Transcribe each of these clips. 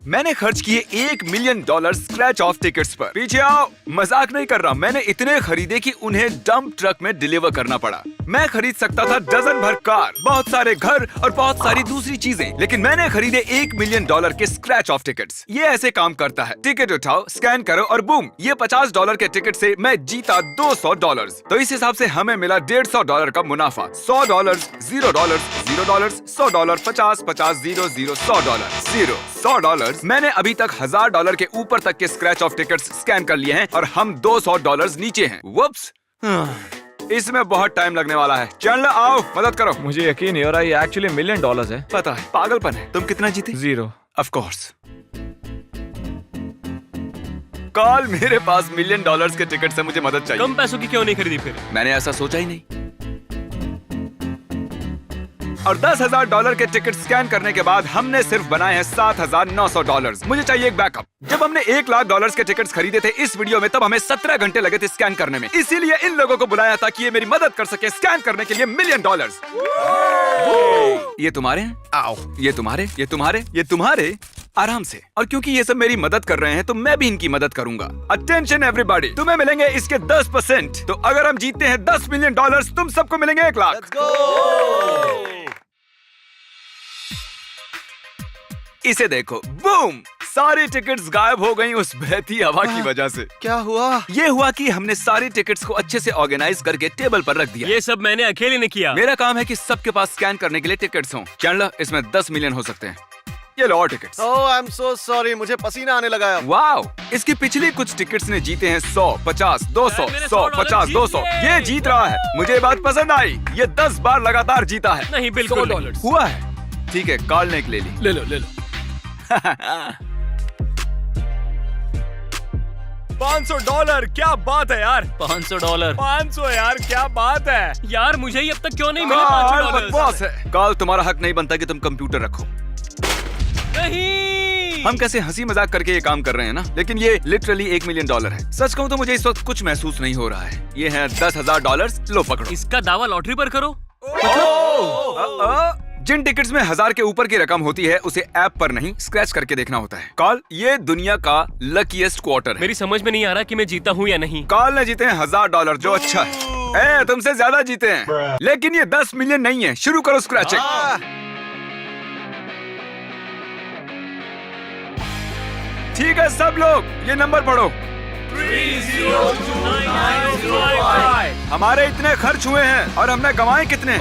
मैंने खर्च किए $1 मिलियन स्क्रैच ऑफ टिकट्स पर। पीछे आओ, मजाक नहीं कर रहा। मैंने इतने खरीदे कि उन्हें डंप ट्रक में डिलीवर करना पड़ा। मैं खरीद सकता था डजन भर कार, बहुत सारे घर और बहुत सारी दूसरी चीजें, लेकिन मैंने खरीदे $1 मिलियन के स्क्रैच ऑफ टिकट्स। ये ऐसे काम करता है। टिकट उठाओ, स्कैन करो और बूम, ये $50 के टिकट से मैं जीता $200। तो इस हिसाब से हमें मिला $150 का मुनाफा। $100, $0, $0, $100, 50, 50, 0, 0, $100, 0, $100। मैंने अभी तक $1000 के ऊपर तक के स्क्रैच ऑफ टिकट्स स्कैन कर लिए हैं और हम $200 नीचे हैं। वुप्स, इसमें बहुत टाइम लगने वाला है। चैंडलर आओ, मदद करो। मुझे यकीन नहीं हो रहा, ये एक्चुअली $1 मिलियन है। पता है, पागलपन है। तुम कितना जीते? 0। Of course. कॉल, मेरे पास $1 मिलियन के टिकट से मुझे मदद चाहिए। कम पैसों की क्यों नहीं खरीदी फिर? मैंने ऐसा सोचा ही नहीं। और $10,000 के टिकट स्कैन करने के बाद हमने सिर्फ बनाए हैं $7,900। मुझे चाहिए एक बैकअप। जब हमने $1,00,000 के टिकट्स खरीदे थे इस वीडियो में, तब हमें 17 घंटे लगे थे स्कैन करने में। इसीलिए इन लोगों को बुलाया था कि ये मेरी मदद कर सके स्कैन करने के लिए $1 मिलियन। ये तुम्हारे हैं? आओ, ये तुम्हारे, ये तुम्हारे, ये तुम्हारे। आराम से। और क्योंकि ये सब मेरी मदद कर रहे हैं तो मैं भी इनकी मदद करूंगा। अटेंशन एवरीबॉडी, तुम्हें मिलेंगे इसके 10%। तो अगर हम जीतते हैं $10 मिलियन, तुम सबको मिलेंगे 1 लाख। इसे देखो, बूम, सारी टिकट्स गायब हो गई उस बहती हवा की वजह से। क्या हुआ? ये हुआ कि हमने सारी टिकट्स को अच्छे से ऑर्गेनाइज करके टेबल पर रख दिया। ये सब मैंने अकेले ने किया। मेरा काम है कि सबके पास स्कैन करने के लिए टिकट्स हों। चैंडलर, इसमें 10 मिलियन हो सकते हैं। ये लो और tickets. Oh, I am so sorry, मुझे पसीना आने लगा है। वाओ, इसकी पिछली कुछ टिकट्स ने जीते हैं 100, 50, 200, मैंने 100, 50, 200। ये जीत रहा है। मुझे ये बात पसंद आई। ये 10 बार लगातार जीता है। नहीं, बिल्कुल नहीं। हुआ है। ठीक है, कॉल ने एक ले ली। ले लो, ले लो। $500, क्या बात है यार। $500। 500 यार, क्या बात है। यार मुझे ही अब तक क्यों नहीं मिले कॉल $500? बकवास है। कॉल, तुम्हारा हक नहीं बनता कि तुम कंप्यूटर रखो। नहीं। हम कैसे हंसी मजाक करके ये काम कर रहे हैं ना, लेकिन ये लिटरली $1 मिलियन है। सच कहूँ तो मुझे इस वक्त कुछ महसूस नहीं हो रहा है। ये है $10,000। लो पकड़ो। इसका दावा लॉटरी पर करो। जिन टिकट्स में 1000 के ऊपर की रकम होती है उसे ऐप पर नहीं, स्क्रैच करके देखना होता है। कॉल, ये दुनिया का लकीएस्ट क्वार्टर है। मेरी समझ में नहीं आ रहा कि मैं जीता हूँ या नहीं। कॉल ने जीते हैं $1000, जो अच्छा है। तुमसे ज्यादा जीते हैं, लेकिन ये 10 मिलियन नहीं है। शुरू करो स्क्रैचिंग। ठीक है सब लोग, ये नंबर पढ़ो। 3029955। हमारे इतने खर्च हुए हैं और हमने कमाए कितने?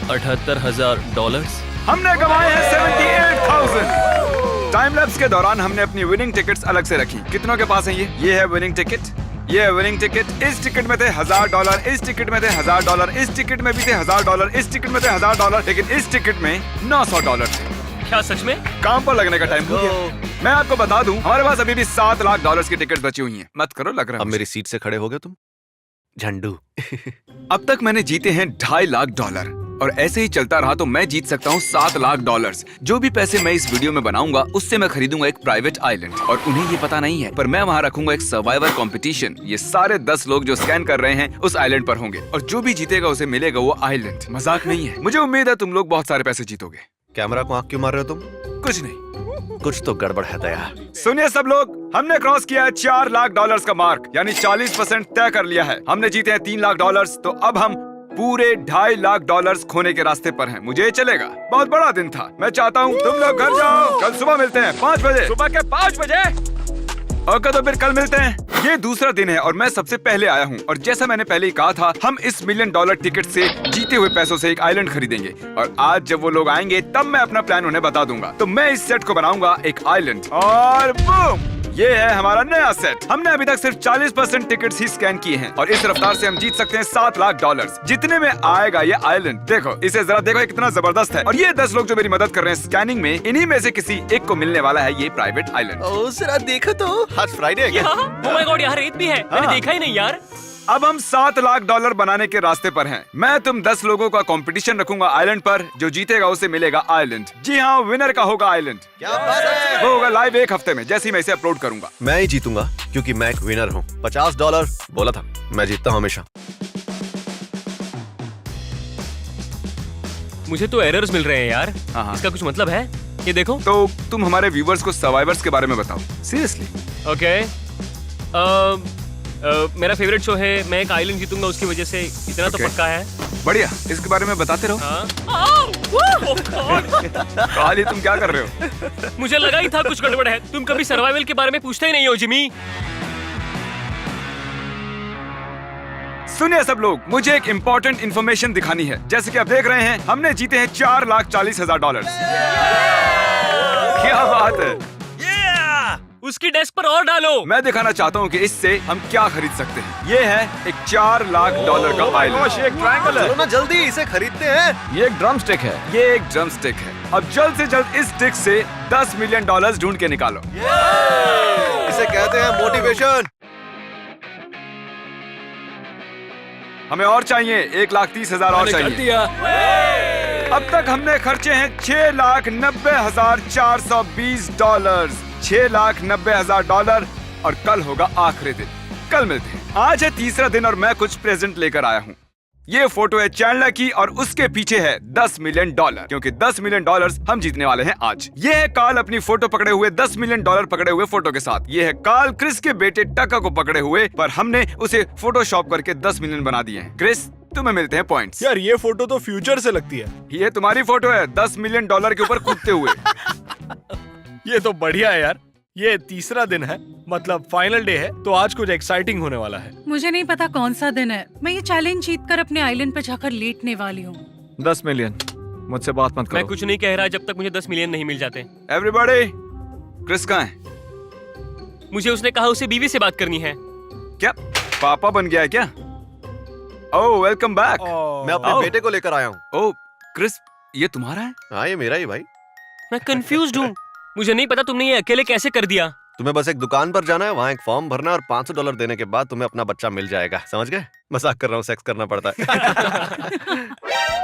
$78,000। हमने कमाए हैं 78,000। टाइम लैप्स के दौरान हमने अपनी विनिंग टिकट्स अलग से रखी। कितनों के पास है ये है विनिंग टिकट, ये है विनिंग टिकट। इस टिकट में थे $1000, इस टिकट में थे $1000, इस टिकट में भी थे $1000, इस टिकट में थे $1000, लेकिन इस टिकट में $900 थे। क्या सच में? काम पर लगने का टाइम हो गया। मैं आपको बता दूं, हमारे पास अभी भी $7 लाख की टिकट बची हुई हैं। मत करो, लग रहा है अब मेरी सीट से खड़े हो गए तुम, झंडू। अब तक मैंने जीते हैं $2.5 लाख, और ऐसे ही चलता रहा तो मैं जीत सकता हूँ $7 लाख। जो भी पैसे मैं इस वीडियो में बनाऊंगा उससे मैं खरीदूंगा एक प्राइवेट आइलैंड, और उन्हें ये पता नहीं है, पर मैं वहाँ रखूंगा एक सर्वाइवल कंपटीशन। ये सारे 10 लोग जो स्कैन कर रहे हैं उस आइलैंड पर होंगे, और जो भी जीतेगा उसे मिलेगा वो आइलैंड। मजाक नहीं है। मुझे उम्मीद है तुम लोग बहुत सारे पैसे जीतोगे। कैमरा को आंख क्यों मार रहे हो तुम? कुछ नहीं। कुछ तो गड़बड़ है दया। सुनिए सब लोग, हमने क्रॉस किया है $4 लाख का मार्क, यानी 40% तय कर लिया है। हमने जीते हैं $3 लाख, तो अब हम पूरे $2.5 लाख खोने के रास्ते पर हैं। मुझे चलेगा। बहुत बड़ा दिन था। मैं चाहता हूँ तुम लोग घर जाओ। कल सुबह मिलते हैं 5 बजे। सुबह के 5 बजे? ओके, तो फिर कल मिलते हैं। ये दूसरा दिन है और मैं सबसे पहले आया हूँ, और जैसा मैंने पहले ही कहा था, हम इस $1 मिलियन टिकट से जीते हुए पैसों से एक आइलैंड खरीदेंगे। और आज जब वो लोग आएंगे तब मैं अपना प्लान उन्हें बता दूंगा। तो मैं इस सेट को बनाऊंगा एक आइलैंड, और बूम, ये है हमारा नया सेट। हमने अभी तक सिर्फ 40% टिकट्स ही स्कैन किए हैं, और इस रफ्तार से हम जीत सकते हैं $7 लाख। जितने में आएगा ये आइलैंड। देखो इसे जरा देखो, ये कितना जबरदस्त है। और ये 10 लोग जो मेरी मदद कर रहे हैं स्कैनिंग में, इन्हीं में से किसी एक को मिलने वाला है ये प्राइवेट आइलैंड। ओ जरा देखो तो, आज फ्राइडे है क्या? Oh my God, यहाँ रेत भी है। मैंने देखा ही नहीं यार। अब हम $7 लाख बनाने के रास्ते पर हैं। मैं तुम 10 लोगों का कंपटीशन रखूंगा आइलैंड पर। जो जीतेगा उसे मिलेगा आइलैंड। जी हाँ, विनर का होगा आइलैंड। क्या बात है? वो होगा लाइव 1 हफ्ते में, जैसे ही मैं इसे अपलोड करूंगा। मैं ही जीतूंगा क्योंकि मैं एक विनर हूँ। $50 बोला था, मैं जीतता हूँ हमेशा। मुझे तो एरर्स मिल रहे हैं यार। हाँ। इसका कुछ मतलब है? ये देखो। तो तुम हमारे व्यूवर्स को सर्वाइवर्स के बारे में बताओ, सीरियसली। ओके। मेरा फेवरेट शो है, मैं एक आइलैंड जीतूंगा उसकी वजह से, इतना तो Okay. पक्का है। बढ़िया, इसके बारे में बताते रहो। हाँ। Oh God! काली, तुम क्या कर रहे हो? मुझे लगा ही था कुछ गड़बड़ है। तुम कभी सर्वाइवल के बारे में पूछते ही नहीं हो जिमी। सुनिए सब लोग, मुझे एक इम्पोर्टेंट इन्फॉर्मेशन दिखानी है। जैसे कि आप देख रहे हैं, हमने जीते हैं $4,40,000। क्या बात है। उसकी डेस्क पर और डालो। मैं दिखाना चाहता हूँ कि इससे हम क्या खरीद सकते हैं। ये है एक $4 लाख का आइलैंड। एक ट्रायंगल है। चलो ना जल्दी इसे खरीदते हैं। ये एक ड्रम स्टिक है। ये एक ड्रम स्टिक है। अब जल्द से जल्द इस स्टिक से $10 मिलियन ढूंढ के निकालो। इसे कहते हैं मोटिवेशन। हमें और चाहिए, 1,30,000 और चाहिए। अब तक हमने खर्चे हैं $6,90,420। $6,90,000 और कल होगा आखिरी दिन। कल मिलते हैं। आज है तीसरा दिन और मैं कुछ प्रेजेंट लेकर आया हूँ। ये फोटो है चैंडलर की और उसके पीछे है $10 मिलियन, क्योंकि $10 मिलियन हम जीतने वाले हैं आज। ये है कार्ल अपनी फोटो पकड़े हुए $10 मिलियन पकड़े हुए फोटो के साथ। ये है कार्ल क्रिस के बेटे टका को पकड़े हुए, पर हमने उसे फोटोशॉप करके $10 मिलियन बना दिए हैं। क्रिस, तुम्हें मिलते हैं पॉइंट्स। यार ये फोटो तो फ्यूचर से लगती है। ये तुम्हारी फोटो है $10 मिलियन के ऊपर कूदते हुए। ये तो बढ़िया है यार। ये तीसरा दिन है, मतलब फाइनल डे है, तो आज कुछ एक्साइटिंग होने वाला है। मुझे नहीं पता कौन सा दिन है। मैं ये चैलेंज जीतकर अपने आइलैंड पे जाकर लेटने वाली हूँ। 10 मिलियन। मुझसे बात मत मैं करो। कुछ नहीं कह रहा जब तक मुझे 10 मिलियन नहीं मिल जाते। एवरीबॉडी, क्रिस कहाँ है? मुझे उसने कहा उसे बीवी से बात करनी है। क्या पापा बन गया है क्या? ओह, वेलकम बैक। मैं अपने आओ। बेटे को लेकर आया हूँ। ओह क्रिस, ये तुम्हारा है? हाँ, ये मेरा ही भाई। मैं कंफ्यूज्ड हूँ। मुझे नहीं पता तुमने ये अकेले कैसे कर दिया। तुम्हें बस एक दुकान पर जाना है, वहाँ एक फॉर्म भरना है और $500 देने के बाद तुम्हें अपना बच्चा मिल जाएगा। समझ गए? मजाक कर रहा हूँ, सेक्स करना पड़ता है।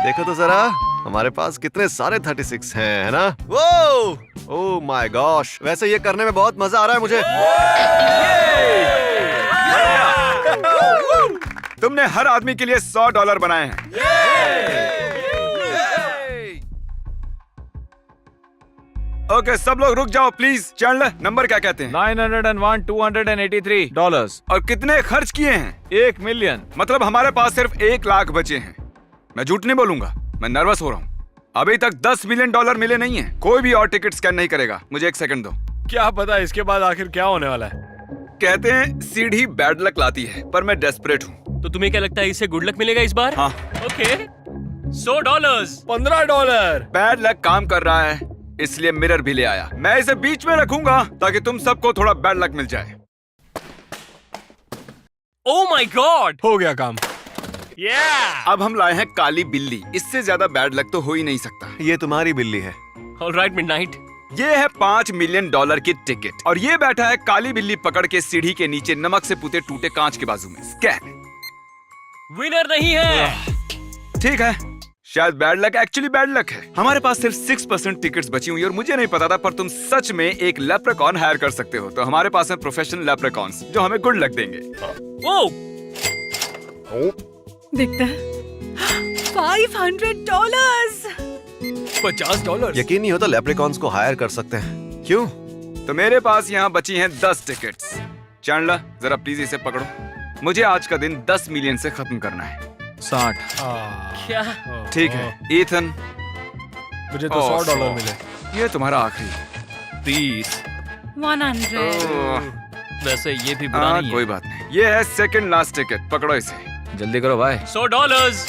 देखो तो जरा, हमारे पास कितने सारे 36 हैं, है ना? वो ओह माय गॉश, वैसे ये करने में बहुत मजा आ रहा है मुझे। तुमने हर आदमी के लिए $100 बनाए हैं। ओके, सब लोग रुक जाओ प्लीज। चैंडलर, नंबर क्या कहते हैं? $901,283। और कितने खर्च किए हैं? 1 मिलियन। मतलब हमारे पास सिर्फ 1 लाख बचे हैं। मैं झूठ नहीं बोलूंगा, मैं नर्वस हो रहा हूँ। अभी तक $10 मिलियन मिले नहीं है। कोई भी और टिकट स्कैन नहीं करेगा। मुझे 1 सेकंड दो। क्या पता इसके बाद आखिर क्या होने वाला है। कहते हैं सीढ़ी बैड लक लाती है, पर मैं डेस्परेट हूँ। तो तुम्हें क्या लगता है इससे गुड लक मिलेगा इस बार? हाँ। ओके। $100। $15। बैड लक काम कर रहा है, इसलिए मिरर भी ले आया। मैं इसे बीच में रखूंगा ताकि तुम सबको थोड़ा बैड लक मिल जाए। Oh my God! हो गया काम। अब हम लाए हैं काली बिल्ली। इससे ज्यादा बैड लक तो हो ही नहीं सकता। ये तुम्हारी बिल्ली है। Alright midnight. ये है $5 मिलियन की टिकट और ये बैठा है काली बिल्ली पकड़ के सीढ़ी के नीचे नमक से पुते टूटे कांच के बाजू में। स्कैन। विनर नहीं है। ठीक है, शायद bad luck actually bad luck है। हमारे पास सिर्फ 6% टिकट्स बची हुई और मुझे नहीं पता था, पर तुम सच में एक लेप्रेकॉन हायर कर सकते हो। तो हमारे पास है प्रोफेशनल लेप्रेकॉन्स जो हमें गुड लक देंगे। ओह! दिखता है $500। $50। यकीन नहीं होता लेप्रिकॉन्स को हायर कर सकते हैं। क्यों? तो मेरे पास यहाँ बची हैं 10 टिकट्स। चैंडलर, जरा प्लीज इसे पकड़ो। मुझे आज का दिन 10 मिलियन से खत्म करना है। 60। क्या? ठीक है ईथन, मुझे तो $100 मिले। ये तुम्हारा आखिरी। 30। 100। वैसे ये भी बुरा नहीं कोई है। बात नहीं। ये है सेकंड लास्ट टिकट, पकड़ो इसे। जल्दी करो भाई। $100।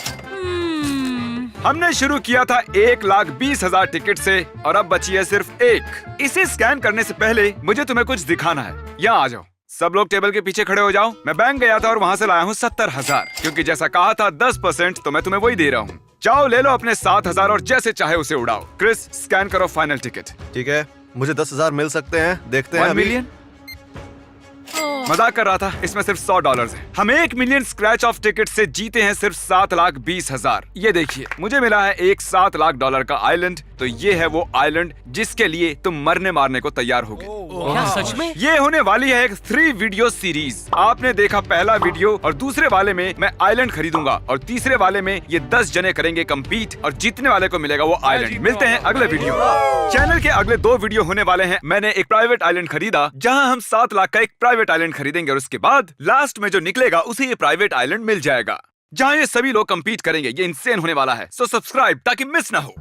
हमने शुरू किया था 1,20,000 टिकट से और अब बची है सिर्फ एक। इसे स्कैन करने से पहले मुझे तुम्हें कुछ दिखाना है। यहाँ आ जाओ, सब लोग टेबल के पीछे खड़े हो जाओ। मैं बैंक गया था और वहाँ से लाया हूँ 70,000, क्योंकि जैसा कहा था 10%, तो मैं तुम्हें वही दे रहा हूँ। जाओ ले लो अपने 7,000 और जैसे चाहे उसे उड़ाओ। क्रिस, स्कैन करो फाइनल टिकट। ठीक है, मुझे 10,000 मिल सकते हैं। देखते हैं 1 अभी। मिलियन? मजाक कर रहा था, इसमें सिर्फ $100 है। हम 1 मिलियन स्क्रैच ऑफ टिकट से जीते हैं सिर्फ 7,20,000। ये देखिए, मुझे मिला है एक $7 लाख का आइलैंड। तो ये है वो आइलैंड जिसके लिए तुम मरने मारने को तैयार होगे। क्या सच में? ये होने वाली है एक 3 वीडियो सीरीज। आपने देखा पहला वीडियो, और दूसरे वाले में मैं आइलैंड खरीदूंगा और तीसरे वाले में ये 10 जने करेंगे कंपीट और जीतने वाले को मिलेगा वो आइलैंड। मिलते हैं अगले वीडियो। चैनल के अगले 2 वीडियो होने वाले हैं। मैंने एक प्राइवेट आइलैंड खरीदा जहां हम 7 लाख का एक प्राइवेट आइलैंड खरीदेंगे और उसके बाद लास्ट में जो निकलेगा उसे ये प्राइवेट आइलैंड मिल जाएगा जहां ये सभी लोग कंपीट करेंगे। ये इंसेन होने वाला है, सो सब्सक्राइब ताकि मिस ना हो।